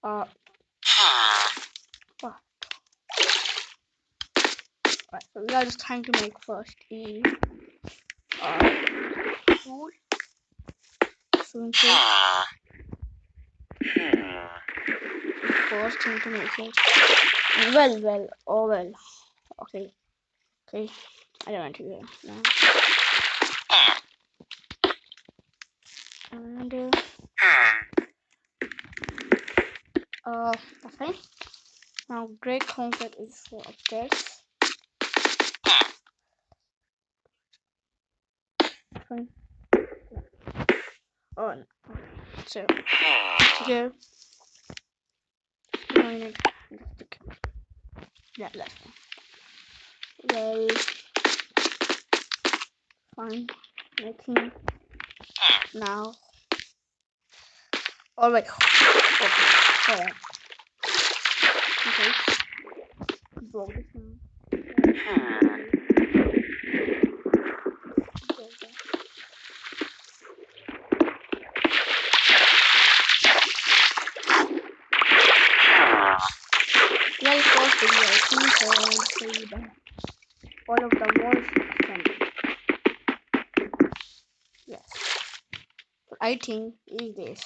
Uh, what? Right, so we are just trying to make first the pool, swimming pool. First thing to make it. Well. Okay. I don't want to go now. And okay. Now gray concrete is for upstairs. Fine. Oh no. So go. Yeah, that's fine. Well, fine. Making now. All right. Okay. Alright. Okay. Broke this now. Well, first video, I think I want to show you all of the warship assembly. Yes. What I think is this.